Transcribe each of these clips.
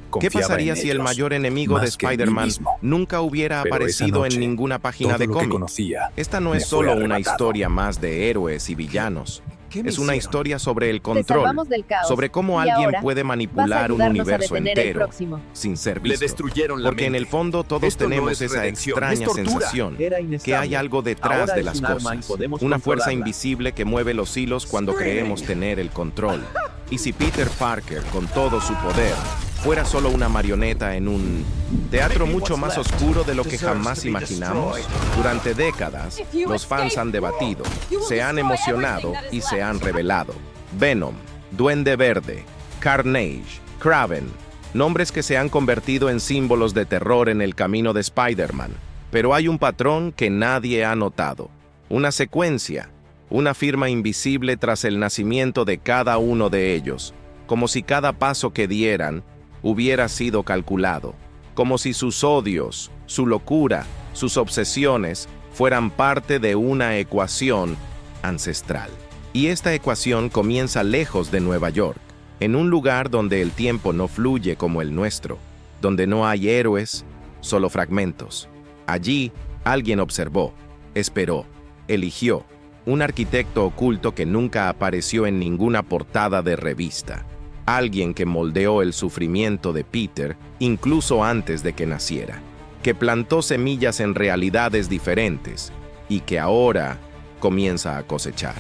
¿Qué Confiaba pasaría en si el ellos, mayor enemigo de más que en mí Spider-Man mismo. nunca hubiera Pero esa aparecido en noche, ninguna página todo de lo que cómic? conocía Esta no me es fue solo una arrebatado. historia más de héroes y villanos. ¿Qué me Es una hicieron? historia sobre el Te control, salvamos del caos. sobre cómo y alguien ahora puede vas a manipular un ayudarnos a universo detener el entero próximo. sin ser Le visto. destruyeron la Porque en mente. el fondo todos Esto no tenemos es esa redención, extraña es tortura. sensación Era que inestable. hay algo detrás Ahora de es las un arma y cosas. podemos Una fuerza controlarla. invisible que mueve los hilos cuando creemos tener el control. Y si Peter Parker, con todo su poder, fuera solo una marioneta en un teatro mucho más oscuro de lo que jamás imaginamos, durante décadas los fans han debatido, se han emocionado y se han revelado. Venom, Duende Verde, Carnage, Kraven, nombres que se han convertido en símbolos de terror en el camino de Spider-Man. Pero hay un patrón que nadie ha notado, una secuencia, una firma invisible tras el nacimiento de cada uno de ellos, como si cada paso que dieran hubiera sido calculado, como si sus odios, su locura, sus obsesiones fueran parte de una ecuación ancestral. Y esta ecuación comienza lejos de Nueva York, en un lugar donde el tiempo no fluye como el nuestro, donde no hay héroes, solo fragmentos. Allí, alguien observó, esperó, eligió, un arquitecto oculto que nunca apareció en ninguna portada de revista. Alguien que moldeó el sufrimiento de Peter incluso antes de que naciera, que plantó semillas en realidades diferentes y que ahora comienza a cosechar.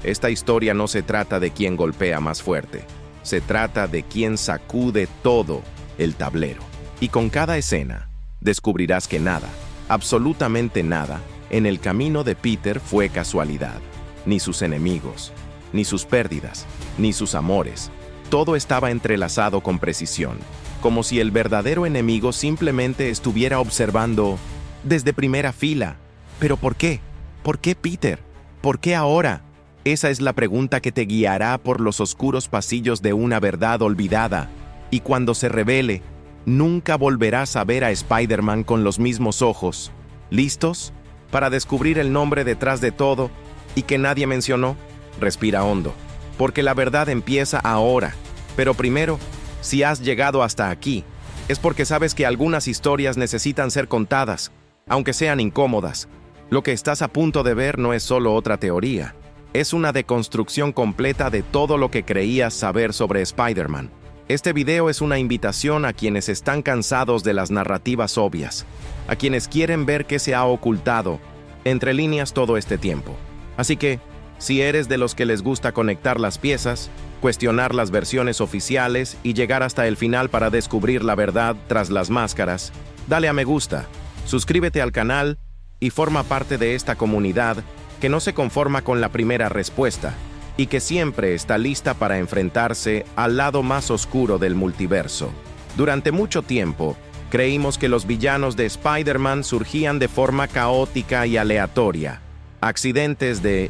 Esta historia no se trata de quién golpea más fuerte, se trata de quién sacude todo el tablero. Y con cada escena, descubrirás que nada, absolutamente nada, en el camino de Peter fue casualidad. Ni sus enemigos, ni sus pérdidas, ni sus amores. Todo estaba entrelazado con precisión, como si el verdadero enemigo simplemente estuviera observando desde primera fila. ¿Pero por qué? ¿Por qué Peter? ¿Por qué ahora? Esa es la pregunta que te guiará por los oscuros pasillos de una verdad olvidada. Y cuando se revele, nunca volverás a ver a Spider-Man con los mismos ojos. ¿Listos? Para descubrir el nombre detrás de todo y que nadie mencionó. Respira hondo, porque la verdad empieza ahora. Pero primero, si has llegado hasta aquí, es porque sabes que algunas historias necesitan ser contadas, aunque sean incómodas. Lo que estás a punto de ver no es solo otra teoría. Es una deconstrucción completa de todo lo que creías saber sobre Spider-Man. Este video es una invitación a quienes están cansados de las narrativas obvias, a quienes quieren ver qué se ha ocultado entre líneas todo este tiempo. Así que, si eres de los que les gusta conectar las piezas, cuestionar las versiones oficiales y llegar hasta el final para descubrir la verdad tras las máscaras, dale a me gusta, suscríbete al canal y forma parte de esta comunidad que no se conforma con la primera respuesta y que siempre está lista para enfrentarse al lado más oscuro del multiverso. Durante mucho tiempo, creímos que los villanos de Spider-Man surgían de forma caótica y aleatoria. Accidentes de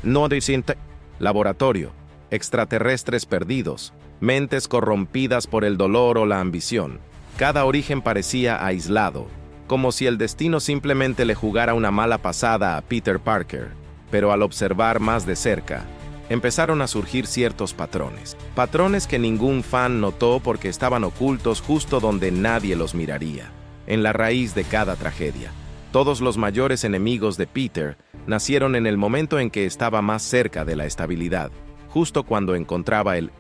laboratorio, extraterrestres perdidos, mentes corrompidas por el dolor o la ambición. Cada origen parecía aislado, como si el destino simplemente le jugara una mala pasada a Peter Parker. Pero al observar más de cerca, empezaron a surgir ciertos patrones. Patrones que ningún fan notó porque estaban ocultos justo donde nadie los miraría. En la raíz de cada tragedia. Todos los mayores enemigos de Peter nacieron en el momento en que estaba más cerca de la estabilidad, justo cuando encontraba el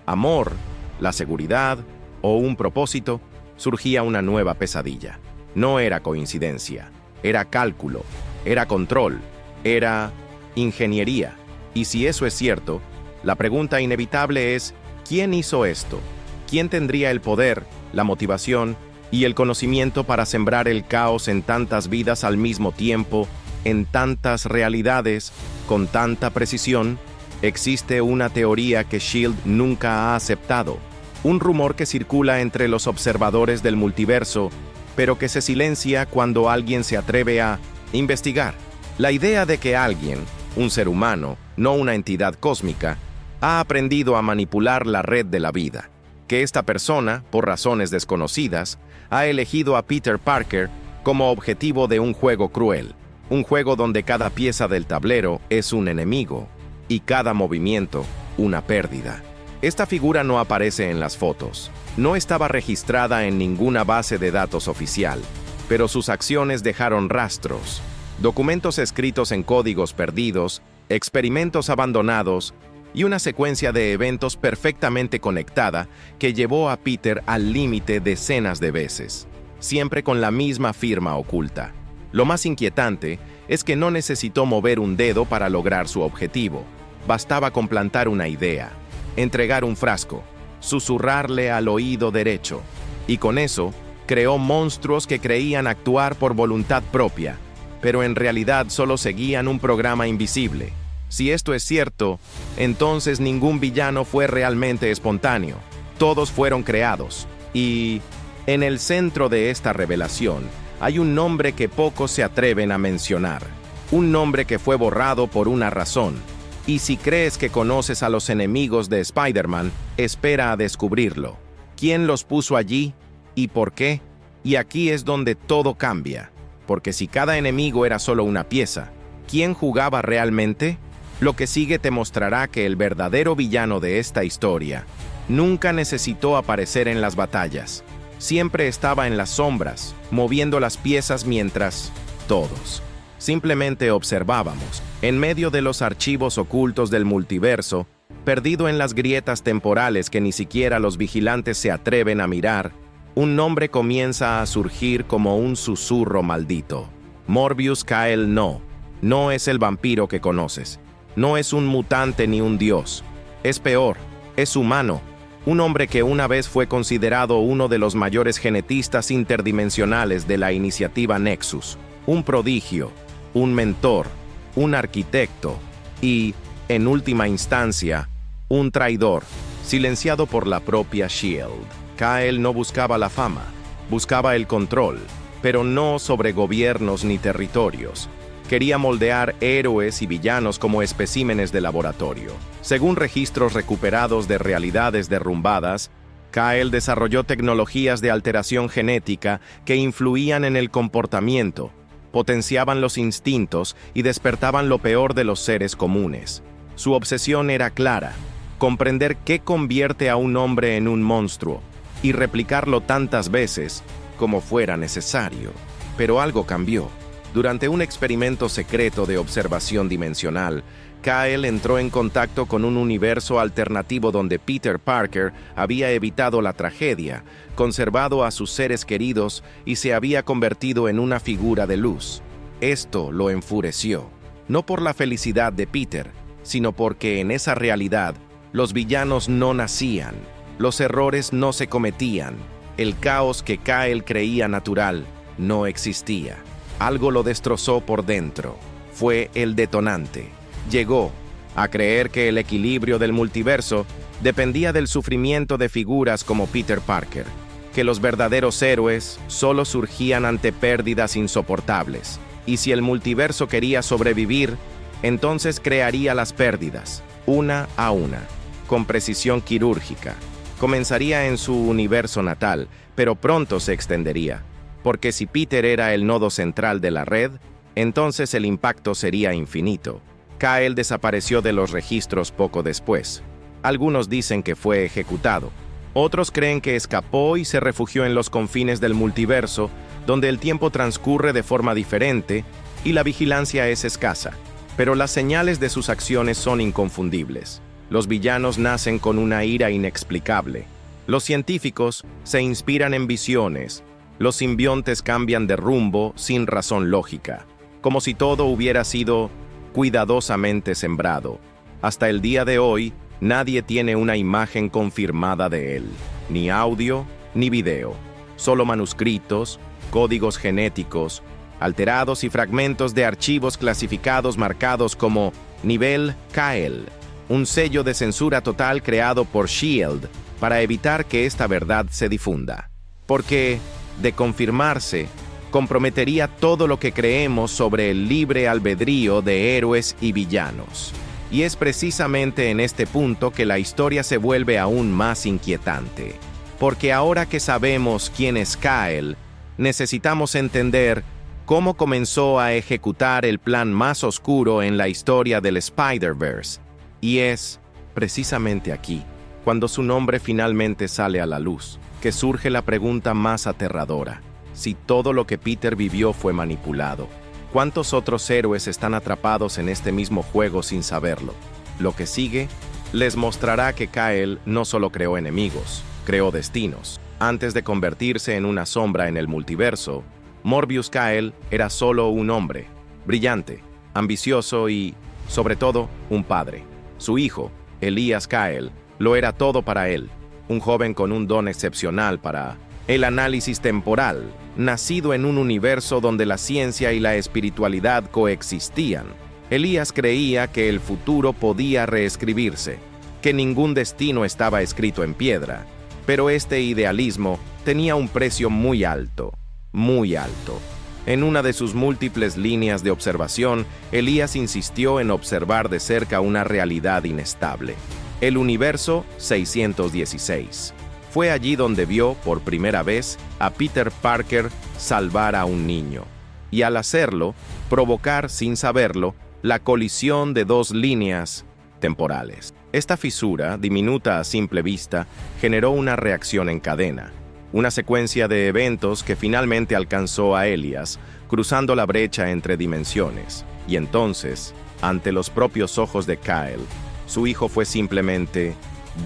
amor, la seguridad o un propósito, surgía una nueva pesadilla. No era coincidencia, era cálculo, era control, era ingeniería. Y si eso es cierto, la pregunta inevitable es, ¿quién hizo esto? ¿Quién tendría el poder, la motivación y el conocimiento para sembrar el caos en tantas vidas al mismo tiempo, en tantas realidades, con tanta precisión? Existe una teoría que S.H.I.E.L.D. nunca ha aceptado, un rumor que circula entre los observadores del multiverso, pero que se silencia cuando alguien se atreve a investigar. La idea de que alguien, un ser humano, no una entidad cósmica, ha aprendido a manipular la red de la vida, que esta persona, por razones desconocidas, ha elegido a Peter Parker como objetivo de un juego cruel, un juego donde cada pieza del tablero es un enemigo y cada movimiento una pérdida. Esta figura no aparece en las fotos. No estaba registrada en ninguna base de datos oficial, pero sus acciones dejaron rastros. Documentos escritos en códigos perdidos, experimentos abandonados y una secuencia de eventos perfectamente conectada que llevó a Peter al límite decenas de veces, siempre con la misma firma oculta. Lo más inquietante es que no necesitó mover un dedo para lograr su objetivo. Bastaba con plantar una idea, entregar un frasco, susurrarle al oído derecho, y con eso creó monstruos que creían actuar por voluntad propia, pero en realidad solo seguían un programa invisible. Si esto es cierto, entonces ningún villano fue realmente espontáneo. Todos fueron creados. Y en el centro de esta revelación hay un nombre que pocos se atreven a mencionar. Un nombre que fue borrado por una razón. Y si crees que conoces a los enemigos de Spider-Man, espera a descubrirlo. ¿Quién los puso allí? ¿Y por qué? Y aquí es donde todo cambia. Porque si cada enemigo era solo una pieza, ¿quién jugaba realmente? Lo que sigue te mostrará que el verdadero villano de esta historia nunca necesitó aparecer en las batallas. Siempre estaba en las sombras, moviendo las piezas mientras todos simplemente observábamos, en medio de los archivos ocultos del multiverso, perdido en las grietas temporales que ni siquiera los vigilantes se atreven a mirar. Un nombre comienza a surgir como un susurro maldito. Morbius Kal-El no es el vampiro que conoces. No es un mutante ni un dios. Es peor, es humano. Un hombre que una vez fue considerado uno de los mayores genetistas interdimensionales de la iniciativa Nexus. Un prodigio, un mentor, un arquitecto y, en última instancia, un traidor, silenciado por la propia S.H.I.E.L.D. Kal-El no buscaba la fama, buscaba el control, pero no sobre gobiernos ni territorios. Quería moldear héroes y villanos como especímenes de laboratorio. Según registros recuperados de realidades derrumbadas, Kal-El desarrolló tecnologías de alteración genética que influían en el comportamiento, potenciaban los instintos y despertaban lo peor de los seres comunes. Su obsesión era clara: comprender qué convierte a un hombre en un monstruo y replicarlo tantas veces como fuera necesario. Pero algo cambió. Durante un experimento secreto de observación dimensional, Kal-El entró en contacto con un universo alternativo donde Peter Parker había evitado la tragedia, conservado a sus seres queridos y se había convertido en una figura de luz. Esto lo enfureció, no por la felicidad de Peter, sino porque en esa realidad los villanos no nacían, los errores no se cometían, el caos que Kal-El creía natural no existía. Algo lo destrozó por dentro. Fue el detonante. Llegó a creer que el equilibrio del multiverso dependía del sufrimiento de figuras como Peter Parker, que los verdaderos héroes solo surgían ante pérdidas insoportables. Y si el multiverso quería sobrevivir, entonces crearía las pérdidas, una a una, con precisión quirúrgica. Comenzaría en su universo natal, pero pronto se extendería. Porque si Peter era el nodo central de la red, entonces el impacto sería infinito. Kal-El desapareció de los registros poco después. Algunos dicen que fue ejecutado. Otros creen que escapó y se refugió en los confines del multiverso, donde el tiempo transcurre de forma diferente y la vigilancia es escasa. Pero las señales de sus acciones son inconfundibles. Los villanos nacen con una ira inexplicable. Los científicos se inspiran en visiones. Los simbiontes cambian de rumbo sin razón lógica, como si todo hubiera sido cuidadosamente sembrado. Hasta el día de hoy, nadie tiene una imagen confirmada de él, ni audio, ni video, solo manuscritos, códigos genéticos, alterados y fragmentos de archivos clasificados marcados como Nivel Kal-El, un sello de censura total creado por S.H.I.E.L.D. para evitar que esta verdad se difunda. Porque, de confirmarse, comprometería todo lo que creemos sobre el libre albedrío de héroes y villanos. Y es precisamente en este punto que la historia se vuelve aún más inquietante. Porque ahora que sabemos quién es Kal-El, necesitamos entender cómo comenzó a ejecutar el plan más oscuro en la historia del Spider-Verse. Y es precisamente aquí cuando su nombre finalmente sale a la luz, que surge la pregunta más aterradora. Si todo lo que Peter vivió fue manipulado, ¿cuántos otros héroes están atrapados en este mismo juego sin saberlo? Lo que sigue les mostrará que Kyle no solo creó enemigos, creó destinos. Antes de convertirse en una sombra en el multiverso, Morbius Kyle era solo un hombre, brillante, ambicioso y, sobre todo, un padre. Su hijo, Elias Kyle, lo era todo para él, un joven con un don excepcional para el análisis temporal, nacido en un universo donde la ciencia y la espiritualidad coexistían. Elías creía que el futuro podía reescribirse, que ningún destino estaba escrito en piedra, pero este idealismo tenía un precio muy alto, muy alto. En una de sus múltiples líneas de observación, Elías insistió en observar de cerca una realidad inestable, el universo 616. Fue allí donde vio, por primera vez, a Peter Parker salvar a un niño, y al hacerlo, provocar, sin saberlo, la colisión de dos líneas temporales. Esta fisura, diminuta a simple vista, generó una reacción en cadena, una secuencia de eventos que finalmente alcanzó a Elias, cruzando la brecha entre dimensiones. Y entonces, ante los propios ojos de Kyle, su hijo fue simplemente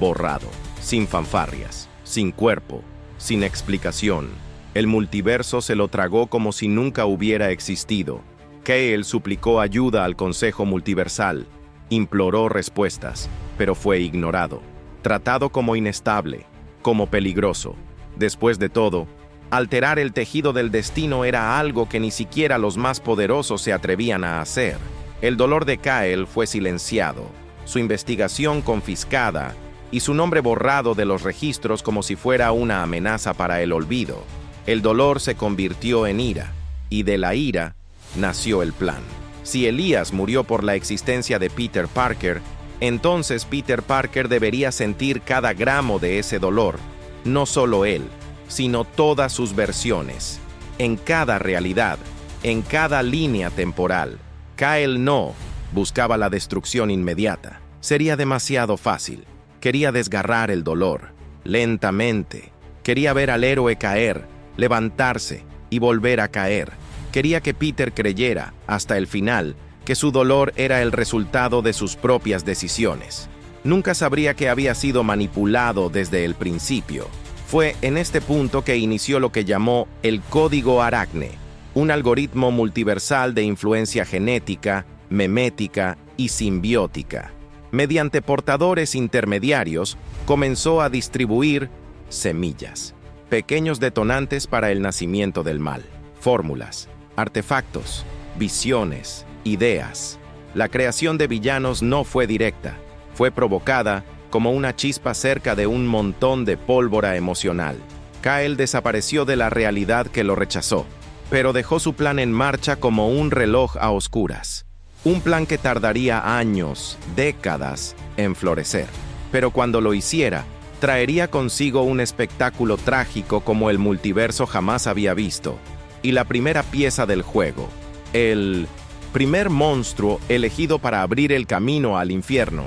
borrado, sin fanfarrias, sin cuerpo, sin explicación. El multiverso se lo tragó como si nunca hubiera existido. Kyle suplicó ayuda al Consejo Multiversal, imploró respuestas, pero fue ignorado, tratado como inestable, como peligroso. Después de todo, alterar el tejido del destino era algo que ni siquiera los más poderosos se atrevían a hacer. El dolor de Kyle fue silenciado, su investigación confiscada y su nombre borrado de los registros como si fuera una amenaza para el olvido. El dolor se convirtió en ira, y de la ira nació el plan. Si Elías murió por la existencia de Peter Parker, entonces Peter Parker debería sentir cada gramo de ese dolor, no solo él, sino todas sus versiones, en cada realidad, en cada línea temporal. Kyle no buscaba la destrucción inmediata. Sería demasiado fácil. Quería desgarrar el dolor, lentamente. Quería ver al héroe caer, levantarse y volver a caer. Quería que Peter creyera, hasta el final, que su dolor era el resultado de sus propias decisiones. Nunca sabría que había sido manipulado desde el principio. Fue en este punto que inició lo que llamó el Código Aracne, un algoritmo multiversal de influencia genética, memética y simbiótica. Mediante portadores intermediarios, comenzó a distribuir semillas, pequeños detonantes para el nacimiento del mal, fórmulas, artefactos, visiones, ideas. La creación de villanos no fue directa, fue provocada como una chispa cerca de un montón de pólvora emocional. Kyle desapareció de la realidad que lo rechazó, pero dejó su plan en marcha como un reloj a oscuras. Un plan que tardaría años, décadas, en florecer. Pero cuando lo hiciera, traería consigo un espectáculo trágico como el multiverso jamás había visto. Y la primera pieza del juego, el primer monstruo elegido para abrir el camino al infierno,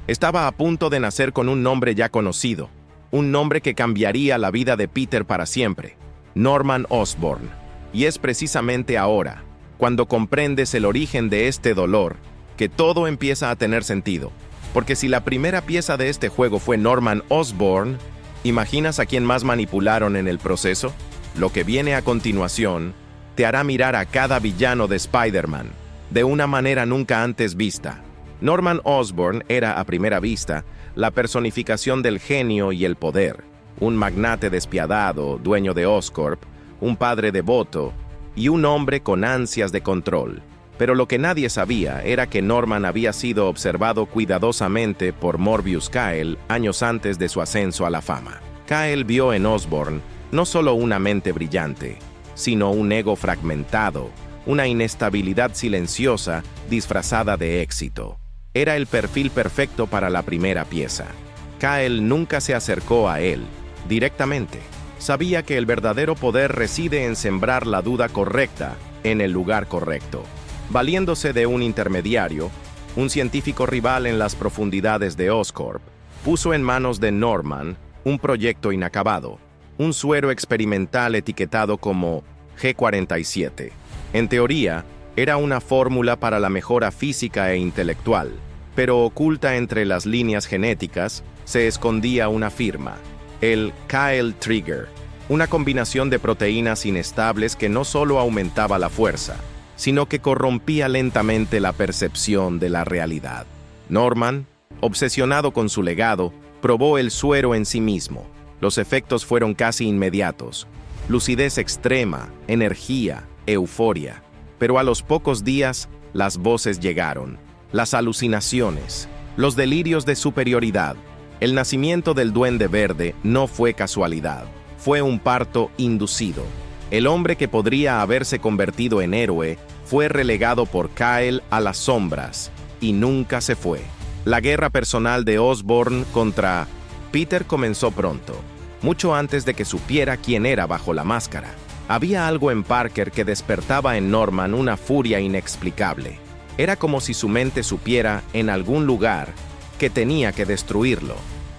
estaba a punto de nacer con un nombre ya conocido, un nombre que cambiaría la vida de Peter para siempre, Norman Osborn. Y es precisamente ahora, cuando comprendes el origen de este dolor, que todo empieza a tener sentido. Porque si la primera pieza de este juego fue Norman Osborn, ¿imaginas a quién más manipularon en el proceso? Lo que viene a continuación te hará mirar a cada villano de Spider-Man de una manera nunca antes vista. Norman Osborn era, a primera vista, la personificación del genio y el poder, un magnate despiadado, dueño de Oscorp, un padre devoto y un hombre con ansias de control. Pero lo que nadie sabía era que Norman había sido observado cuidadosamente por Morbius Kyle años antes de su ascenso a la fama. Kyle vio en Osborn no solo una mente brillante, sino un ego fragmentado, una inestabilidad silenciosa disfrazada de éxito. Era el perfil perfecto para la primera pieza. Kyle nunca se acercó a él directamente. Sabía que el verdadero poder reside en sembrar la duda correcta en el lugar correcto. Valiéndose de un intermediario, un científico rival en las profundidades de Oscorp, puso en manos de Norman un proyecto inacabado, un suero experimental etiquetado como G47. En teoría, era una fórmula para la mejora física e intelectual, pero oculta entre las líneas genéticas se escondía una firma, el Kyle Trigger, una combinación de proteínas inestables que no solo aumentaba la fuerza, sino que corrompía lentamente la percepción de la realidad. Norman, obsesionado con su legado, probó el suero en sí mismo. Los efectos fueron casi inmediatos. Lucidez extrema, energía, euforia. Pero a los pocos días, las voces llegaron, las alucinaciones, los delirios de superioridad. El nacimiento del Duende Verde no fue casualidad, fue un parto inducido. El hombre que podría haberse convertido en héroe fue relegado por Kyle a las sombras y nunca se fue. La guerra personal de Osborn contra Peter comenzó pronto, mucho antes de que supiera quién era bajo la máscara. Había algo en Parker que despertaba en Norman una furia inexplicable. Era como si su mente supiera, en algún lugar, que tenía que destruirlo.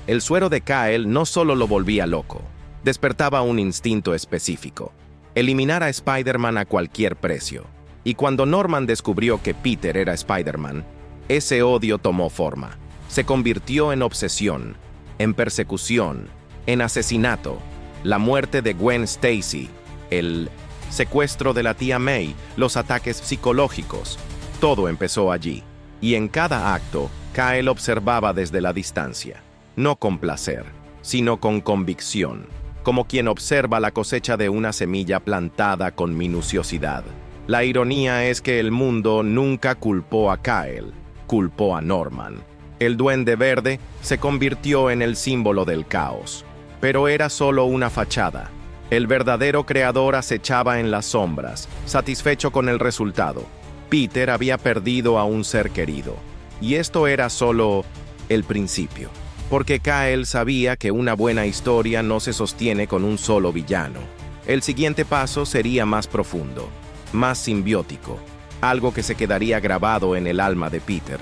El suero de Kyle no solo lo volvía loco, despertaba un instinto específico: eliminar a Spider-Man a cualquier precio. Y cuando Norman descubrió que Peter era Spider-Man, ese odio tomó forma. Se convirtió en obsesión, en persecución, en asesinato. La muerte de Gwen Stacy, el secuestro de la tía May, los ataques psicológicos, todo empezó allí. Y en cada acto, Kyle observaba desde la distancia, no con placer, sino con convicción, como quien observa la cosecha de una semilla plantada con minuciosidad. La ironía es que el mundo nunca culpó a Kyle, culpó a Norman. El Duende Verde se convirtió en el símbolo del caos, pero era solo una fachada. El verdadero creador acechaba en las sombras, satisfecho con el resultado. Peter había perdido a un ser querido, y esto era solo el principio, porque Kyle sabía que una buena historia no se sostiene con un solo villano. El siguiente paso sería más profundo, más simbiótico, algo que se quedaría grabado en el alma de Peter,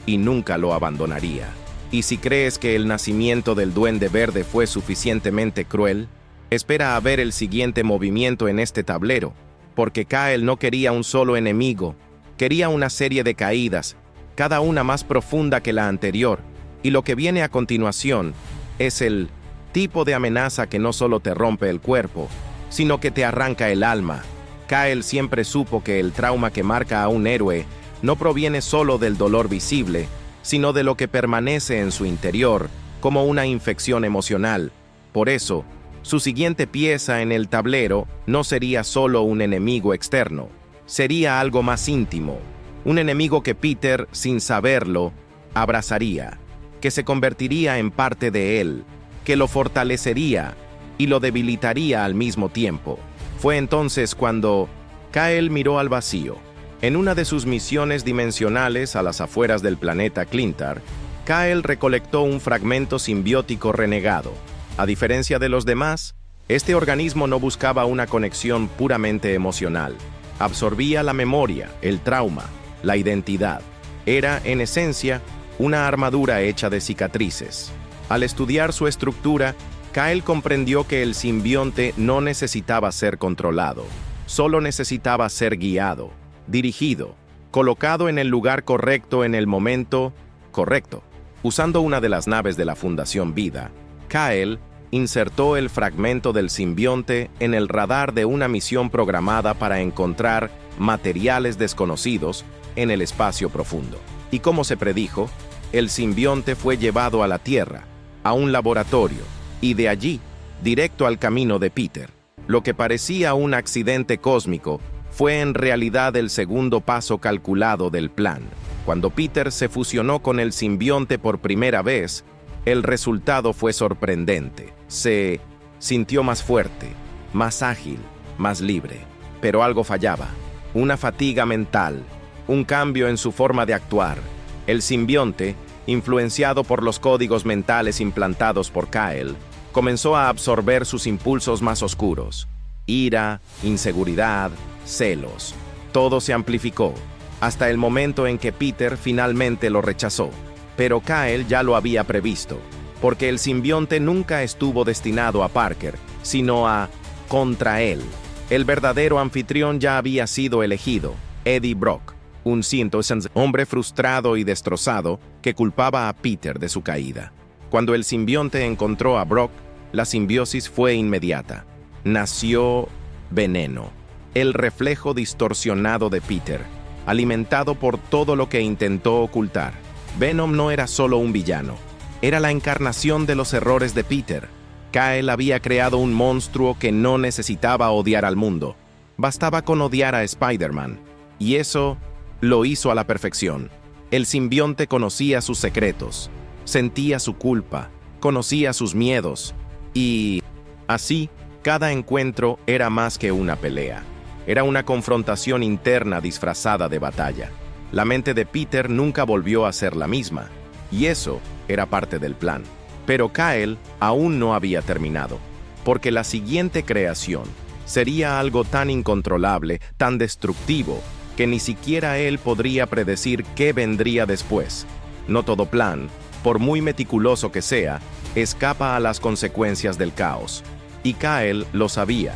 y nunca lo abandonaría. Y si crees que el nacimiento del Duende Verde fue suficientemente cruel, espera a ver el siguiente movimiento en este tablero, porque Kyle no quería un solo enemigo, quería una serie de caídas, cada una más profunda que la anterior, y lo que viene a continuación es el tipo de amenaza que no solo te rompe el cuerpo, sino que te arranca el alma. Kyle siempre supo que el trauma que marca a un héroe no proviene solo del dolor visible, sino de lo que permanece en su interior, como una infección emocional. Por eso, su siguiente pieza en el tablero no sería solo un enemigo externo, sería algo más íntimo, un enemigo que Peter, sin saberlo, abrazaría, que se convertiría en parte de él, que lo fortalecería y lo debilitaría al mismo tiempo. Fue entonces cuando Kyle miró al vacío. En una de sus misiones dimensionales a las afueras del planeta Clintar, Kyle recolectó un fragmento simbiótico renegado. A diferencia de los demás, este organismo no buscaba una conexión puramente emocional. Absorbía la memoria, el trauma, la identidad. Era, en esencia, una armadura hecha de cicatrices. Al estudiar su estructura, Kyle comprendió que el simbionte no necesitaba ser controlado, solo necesitaba ser guiado, dirigido, colocado en el lugar correcto en el momento correcto. Usando una de las naves de la Fundación Vida, Kyle insertó el fragmento del simbionte en el radar de una misión programada para encontrar materiales desconocidos en el espacio profundo. Y como se predijo, el simbionte fue llevado a la Tierra, a un laboratorio, y de allí, directo al camino de Peter. Lo que parecía un accidente cósmico fue en realidad el segundo paso calculado del plan. Cuando Peter se fusionó con el simbionte por primera vez, el resultado fue sorprendente. Se sintió más fuerte, más ágil, más libre. Pero algo fallaba. Una fatiga mental, un cambio en su forma de actuar. El simbionte, influenciado por los códigos mentales implantados por Kyle, comenzó a absorber sus impulsos más oscuros. Ira, inseguridad, celos. Todo se amplificó, hasta el momento en que Peter finalmente lo rechazó. Pero Kyle ya lo había previsto. porque el simbionte nunca estuvo destinado a Parker, sino a contra él. El verdadero anfitrión ya había sido elegido, Eddie Brock, un hombre frustrado y destrozado que culpaba a Peter de su caída. Cuando el simbionte encontró a Brock, la simbiosis fue inmediata. Nació Veneno, el reflejo distorsionado de Peter, alimentado por todo lo que intentó ocultar. Venom no era solo un villano, era la encarnación de los errores de Peter. Kyle había creado un monstruo que no necesitaba odiar al mundo. Bastaba con odiar a Spider-Man, y eso lo hizo a la perfección. El simbionte conocía sus secretos, sentía su culpa, conocía sus miedos, y así, cada encuentro era más que una pelea. Era una confrontación interna disfrazada de batalla. La mente de Peter nunca volvió a ser la misma, y eso era parte del plan. Pero Kyle aún no había terminado, porque la siguiente creación sería algo tan incontrolable, tan destructivo, que ni siquiera él podría predecir qué vendría después. No todo plan, por muy meticuloso que sea, escapa a las consecuencias del caos. Y Kyle lo sabía.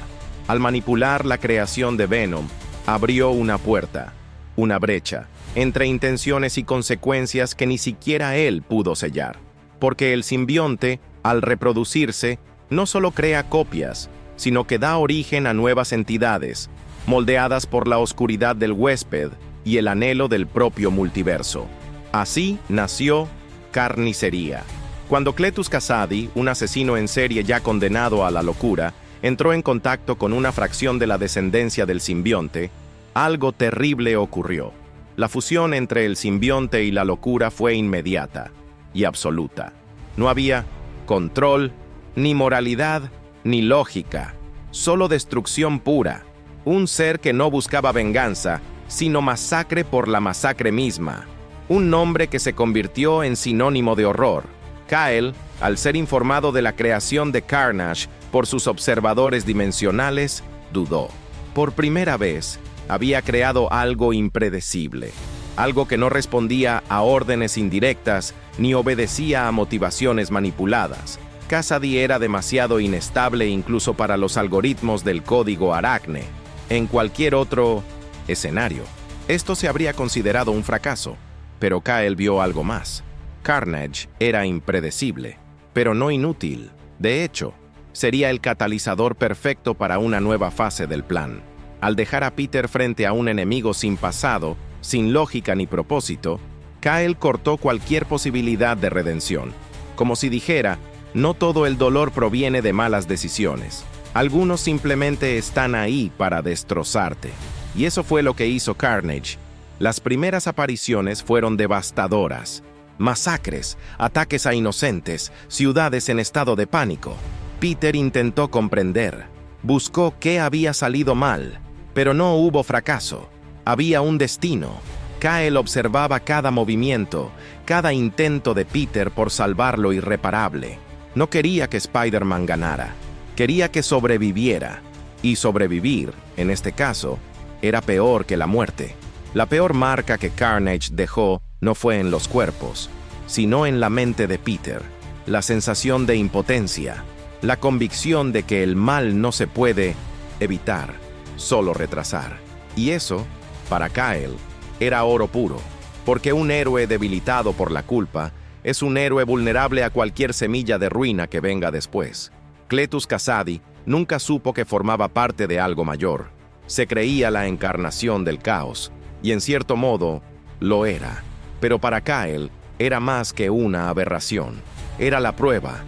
Al manipular la creación de Venom, abrió una puerta, una brecha, entre intenciones y consecuencias que ni siquiera él pudo sellar. Porque el simbionte, al reproducirse, no solo crea copias, sino que da origen a nuevas entidades, moldeadas por la oscuridad del huésped y el anhelo del propio multiverso. Así nació Carnicería. Cuando Cletus Kasady, un asesino en serie ya condenado a la locura, entró en contacto con una fracción de la descendencia del simbionte, algo terrible ocurrió. La fusión entre el simbionte y la locura fue inmediata y absoluta. No había control, ni moralidad, ni lógica, solo destrucción pura. Un ser que no buscaba venganza, sino masacre por la masacre misma. Un nombre que se convirtió en sinónimo de horror. Kyle, al ser informado de la creación de Carnage por sus observadores dimensionales, dudó. Por primera vez, había creado algo impredecible, algo que no respondía a órdenes indirectas ni obedecía a motivaciones manipuladas. Kasady era demasiado inestable incluso para los algoritmos del código Aracne. En cualquier otro escenario, esto se habría considerado un fracaso, pero Kyle vio algo más. Carnage era impredecible, pero no inútil. De hecho, sería el catalizador perfecto para una nueva fase del plan. Al dejar a Peter frente a un enemigo sin pasado, sin lógica ni propósito, Kyle cortó cualquier posibilidad de redención. Como si dijera, no todo el dolor proviene de malas decisiones. Algunos simplemente están ahí para destrozarte. Y eso fue lo que hizo Carnage. Las primeras apariciones fueron devastadoras. Masacres, ataques a inocentes, ciudades en estado de pánico. Peter intentó comprender. Buscó qué había salido mal, pero no hubo fracaso. Había un destino. Kyle observaba cada movimiento, cada intento de Peter por salvar lo irreparable. No quería que Spider-Man ganara. Quería que sobreviviera. Y sobrevivir, en este caso, era peor que la muerte. La peor marca que Carnage dejó no fue en los cuerpos, sino en la mente de Peter. La sensación de impotencia, la convicción de que el mal no se puede evitar, solo retrasar. Y eso, para Kyle, era oro puro, porque un héroe debilitado por la culpa es un héroe vulnerable a cualquier semilla de ruina que venga después. Cletus Kasady nunca supo que formaba parte de algo mayor. Se creía la encarnación del caos, y en cierto modo, lo era. Pero para Kyle, era más que una aberración. Era la prueba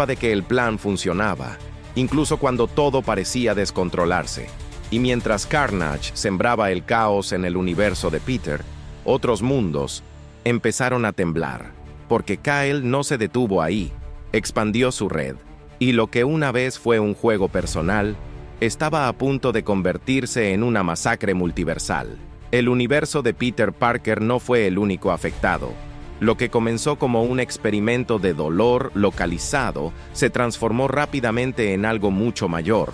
de que el plan funcionaba, incluso cuando todo parecía descontrolarse. Y mientras Carnage sembraba el caos en el universo de Peter, otros mundos empezaron a temblar, porque Kyle no se detuvo ahí, expandió su red, y lo que una vez fue un juego personal, estaba a punto de convertirse en una masacre multiversal. El universo de Peter Parker no fue el único afectado. Lo que comenzó como un experimento de dolor localizado se transformó rápidamente en algo mucho mayor.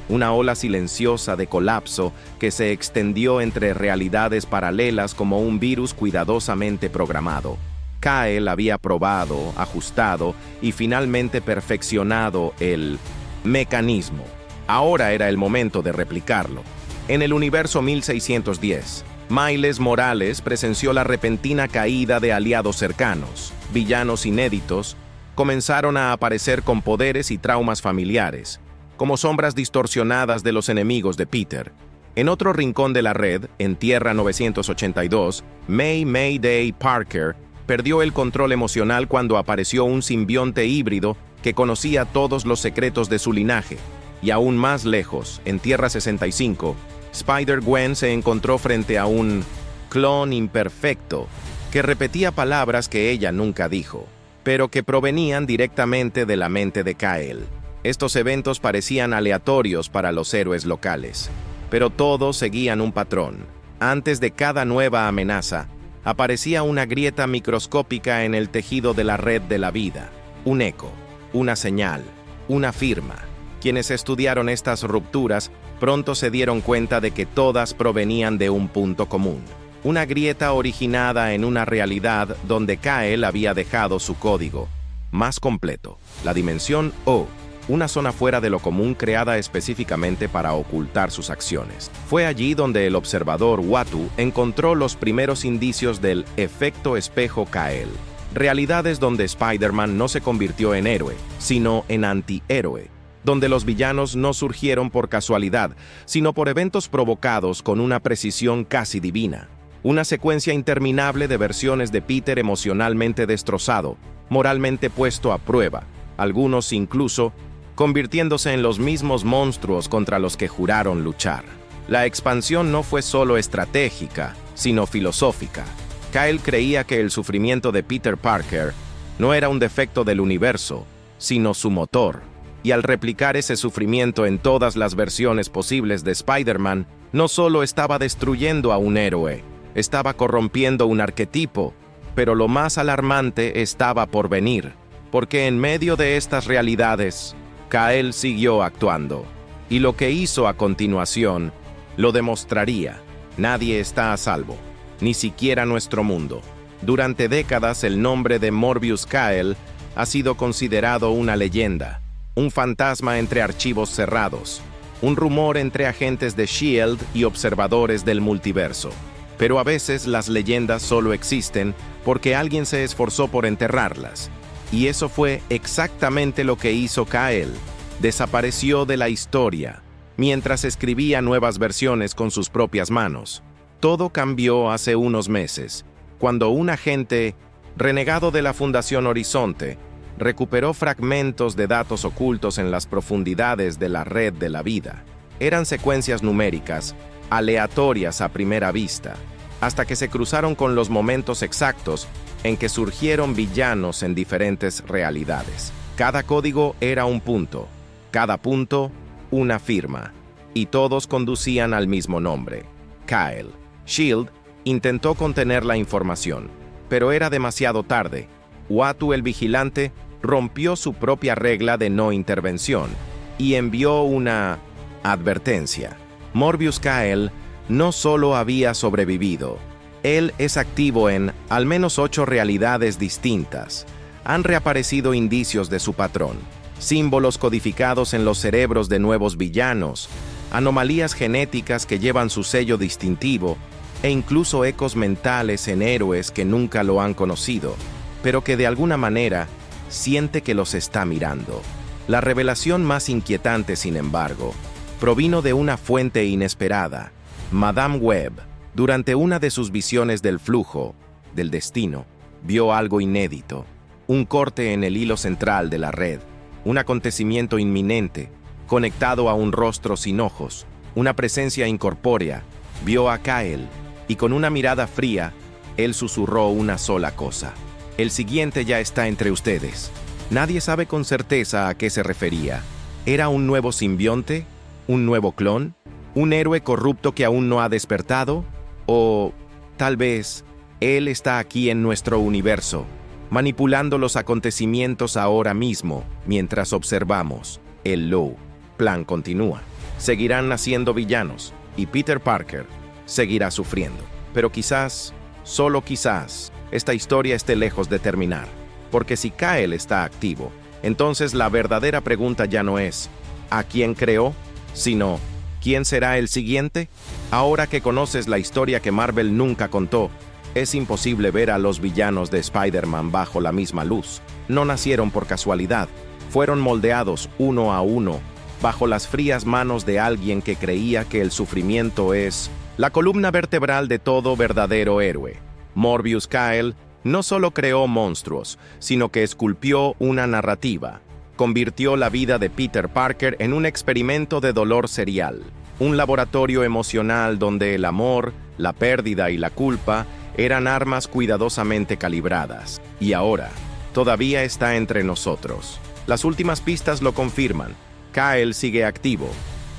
Una ola silenciosa de colapso que se extendió entre realidades paralelas como un virus cuidadosamente programado. Kyle había probado, ajustado y finalmente perfeccionado el mecanismo. Ahora era el momento de replicarlo. En el universo 1610, Miles Morales presenció la repentina caída de aliados cercanos. Villanos inéditos comenzaron a aparecer con poderes y traumas familiares, como sombras distorsionadas de los enemigos de Peter. En otro rincón de la red, en Tierra 982, Mayday Parker perdió el control emocional cuando apareció un simbionte híbrido que conocía todos los secretos de su linaje. Y aún más lejos, en Tierra 65, Spider-Gwen se encontró frente a un clon imperfecto que repetía palabras que ella nunca dijo, pero que provenían directamente de la mente de Kyle. Estos eventos parecían aleatorios para los héroes locales, pero todos seguían un patrón. Antes de cada nueva amenaza, aparecía una grieta microscópica en el tejido de la red de la vida, un eco, una señal, una firma. Quienes estudiaron estas rupturas pronto se dieron cuenta de que todas provenían de un punto común, una grieta originada en una realidad donde Kyle había dejado su código más completo, la dimensión O, una zona fuera de lo común creada específicamente para ocultar sus acciones. Fue allí donde el observador Uatu encontró los primeros indicios del efecto espejo Kyle, realidades donde Spider-Man no se convirtió en héroe, sino en antihéroe, donde los villanos no surgieron por casualidad, sino por eventos provocados con una precisión casi divina. Una secuencia interminable de versiones de Peter emocionalmente destrozado, moralmente puesto a prueba, algunos incluso convirtiéndose en los mismos monstruos contra los que juraron luchar. La expansión no fue solo estratégica, sino filosófica. Kyle creía que el sufrimiento de Peter Parker no era un defecto del universo, sino su motor. Y al replicar ese sufrimiento en todas las versiones posibles de Spider-Man, no solo estaba destruyendo a un héroe, estaba corrompiendo un arquetipo, pero lo más alarmante estaba por venir, porque en medio de estas realidades, Kyle siguió actuando, y lo que hizo a continuación lo demostraría. Nadie está a salvo, ni siquiera nuestro mundo. Durante décadas el nombre de Morbius Kyle ha sido considerado una leyenda, un fantasma entre archivos cerrados, un rumor entre agentes de S.H.I.E.L.D. y observadores del multiverso. Pero a veces las leyendas solo existen porque alguien se esforzó por enterrarlas. Y eso fue exactamente lo que hizo Kyle. Desapareció de la historia, mientras escribía nuevas versiones con sus propias manos. Todo cambió hace unos meses, cuando un agente renegado de la Fundación Horizonte recuperó fragmentos de datos ocultos en las profundidades de la red de la vida. Eran secuencias numéricas, aleatorias a primera vista, hasta que se cruzaron con los momentos exactos en que surgieron villanos en diferentes realidades. Cada código era un punto, cada punto una firma, y todos conducían al mismo nombre, Kyle. S.H.I.E.L.D. intentó contener la información, pero era demasiado tarde. Uatu el vigilante rompió su propia regla de no intervención y envió una advertencia. Morbius Kyle no solo había sobrevivido, él es activo en al menos 8 realidades distintas. Han reaparecido indicios de su patrón, símbolos codificados en los cerebros de nuevos villanos, anomalías genéticas que llevan su sello distintivo e incluso ecos mentales en héroes que nunca lo han conocido, pero que de alguna manera siente que los está mirando. La revelación más inquietante, sin embargo, provino de una fuente inesperada. Madame Web, durante una de sus visiones del flujo, del destino, vio algo inédito, un corte en el hilo central de la red, un acontecimiento inminente, conectado a un rostro sin ojos, una presencia incorpórea. Vio a Kyle, y con una mirada fría, él susurró una sola cosa: el siguiente ya está entre ustedes. Nadie sabe con certeza a qué se refería. ¿Era un nuevo simbionte? ¿Un nuevo clon? ¿Un héroe corrupto que aún no ha despertado? O, tal vez, él está aquí en nuestro universo, manipulando los acontecimientos ahora mismo, mientras observamos. El Low Plan continúa. Seguirán naciendo villanos, y Peter Parker seguirá sufriendo. Pero quizás, solo quizás, esta historia esté lejos de terminar. Porque si Kyle está activo, entonces la verdadera pregunta ya no es ¿a quién creó?, sino ¿quién será el siguiente? Ahora que conoces la historia que Marvel nunca contó, es imposible ver a los villanos de Spider-Man bajo la misma luz. No nacieron por casualidad, fueron moldeados uno a uno, bajo las frías manos de alguien que creía que el sufrimiento es la columna vertebral de todo verdadero héroe. Morbius Kyle no solo creó monstruos, sino que esculpió una narrativa. Convirtió la vida de Peter Parker en un experimento de dolor serial, un laboratorio emocional donde el amor, la pérdida y la culpa eran armas cuidadosamente calibradas. Y ahora, todavía está entre nosotros. Las últimas pistas lo confirman. Kyle sigue activo,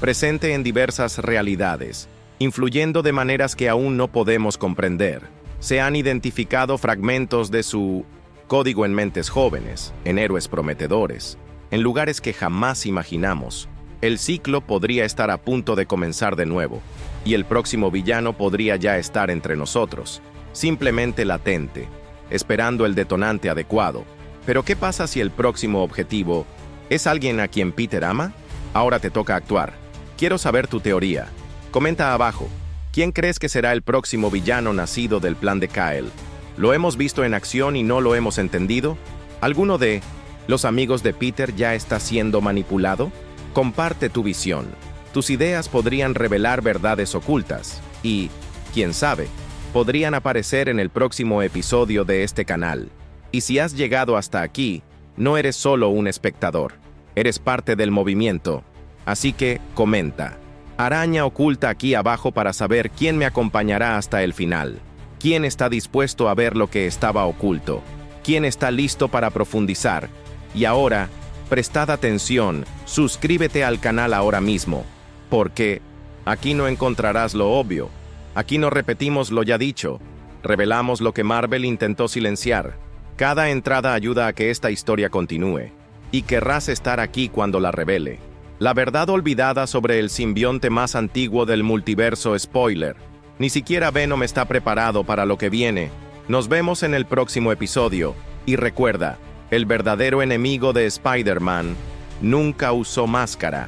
presente en diversas realidades, influyendo de maneras que aún no podemos comprender. Se han identificado fragmentos de su código en mentes jóvenes, en héroes prometedores, en lugares que jamás imaginamos. El ciclo podría estar a punto de comenzar de nuevo, y el próximo villano podría ya estar entre nosotros, simplemente latente, esperando el detonante adecuado. Pero ¿qué pasa si el próximo objetivo es alguien a quien Peter ama? Ahora te toca actuar. Quiero saber tu teoría. Comenta abajo. ¿Quién crees que será el próximo villano nacido del plan de Kyle? ¿Lo hemos visto en acción y no lo hemos entendido? ¿Alguno de los amigos de Peter ya está siendo manipulado? Comparte tu visión. Tus ideas podrían revelar verdades ocultas y, quién sabe, podrían aparecer en el próximo episodio de este canal. Y si has llegado hasta aquí, no eres solo un espectador, eres parte del movimiento. Así que, comenta. Araña oculta aquí abajo para saber quién me acompañará hasta el final. ¿Quién está dispuesto a ver lo que estaba oculto? ¿Quién está listo para profundizar? Y ahora, prestad atención, suscríbete al canal ahora mismo, porque aquí no encontrarás lo obvio. Aquí no repetimos lo ya dicho, revelamos lo que Marvel intentó silenciar. Cada entrada ayuda a que esta historia continúe, y querrás estar aquí cuando la revele. La verdad olvidada sobre el simbionte más antiguo del multiverso. Spoiler. Ni siquiera Venom está preparado para lo que viene. Nos vemos en el próximo episodio. Y recuerda, el verdadero enemigo de Spider-Man nunca usó máscara.